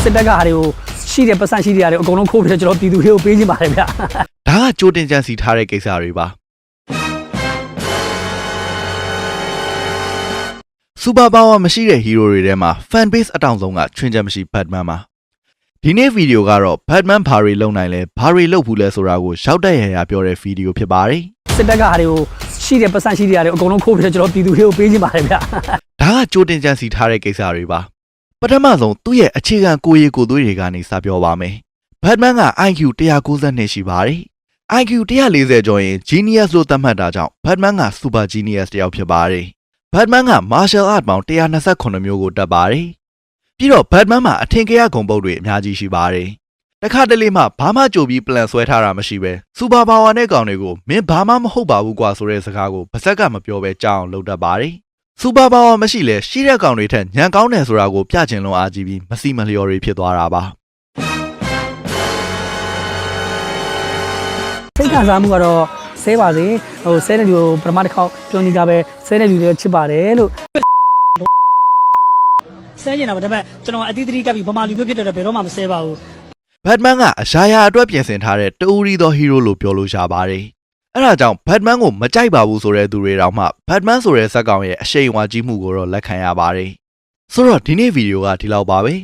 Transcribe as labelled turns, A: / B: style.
A: စစ်တပ်ကဟာတွေကိုရှိတဲ့ပတ်စံရှိတဲ့ဟာတွေအကုန်လုံးခိုးပြီးတော့ကျွန်တော်ပြည်သူတွေကိုပေးခြင်းပါတယ်ဗျာ
B: ဒါကကြိုတင်ကြံစီထားတဲ့ကိစ္စတွေပါစူပါပါဝါမရှိတဲ့ဟီးရိုတွေထဲမှာ fan base အတောင်ဆုံးကချွင်းချက်မရှိ Batman ပါဒီနေ့ဗီဒီယိုကတော့ Batman ဘာတွေလုပ်နိုင်လဲဘာတွေလုပ်ဘူးလဲဆိုတာကိုရောက်တက်ရရပြောတဲ့ဗီဒီယိုဖြစ်ပါတယ်
A: စစ်တပ်ကဟာတွေကိုရှိတဲ့ပတ်စံရှိတဲ့ဟာတွေအကုန်လုံးခိုးပြီးတော့ကျွန်တော်ပြည်သူတွေကိုပေးခြင်းပါတယ်ဗျာ
B: ဒါကကြိုတင်ကြံစီထားတဲ့ကိစ္စတွေပါပထမဆုံးသူ့ရဲ့အခြေခံကိုယ်ရည်ကိုယ်သွေးတွေကနေစပြောပါမယ် Batman က IQ 192ရှိပါတယ် IQ 140ကျော်ရင် genius လို့သတ်မှတ်တာကြောင့် Batman က super genius တယောက်ဖြစ်ပါတယ် Batman က martial art ပေါင်း128မျိုးကိုတတ်ပါတယ်ပြီးတော့ Batman မှာအထင်ကရဂုဏ်ပုဒ်တွေအများကြီးရှိပါတယ်တခါတလေမှဘာမှကြိုပြီး plan ဆွဲထားတာမရှိပဲ super power နဲ့ကောင်တွေကိုမင်းဘာမှမဟုတ်ပါဘူးကွာဆိုတဲ့စကားကိုပါဇက်ကမပြောပဲကြောက်အောင်လုပ်တတ်ပါတယ်စူပါပါဝါမရှိလဲရှိတဲ့ကောင်တွေထက်ညံကောင်းတယ်ဆိုတာကိုပြချင်လွန်အားကြီးပြီးမစီမလျော်တွေဖြစ်သွားတာပါ
A: စိတ်ခံစားမှုကတော့ဆဲပါစေဟိုဆဲတဲ့လူကိုပထမတစ်ခေါက်ပြောနေကြပဲဆဲတဲ့လူတွေချစ်ပါတယ်လို့ဆဲနေတာပါဒါပေမဲ့ကျွန်တော်အတိအသီးကပ်ပြီးဗမာလူမျိုးဖြစ်တဲ့ဘယ်တော့မှမဆဲပါဘူး
B: Batman ကအရာရာအတွက်ပြင်ဆင်ထားတဲ့တူရီသောဟီးရိုလို့ပြောလို့ရပါတယ်အဲ့ဒါကြောင့် Batman ကိုမကြိုက်ပါဘူးဆိုတဲ့သူတွေတောင်မှ Batman ဆိုတဲ့ဇာတ်ကောင်ရဲ့အရှိန်အဝါကြီးမှုကိုတော့လက်ခံရပါတယ်ဆိုတော့ဒီနေ့ဗီဒီယိုကဒီလောက်ပါပဲ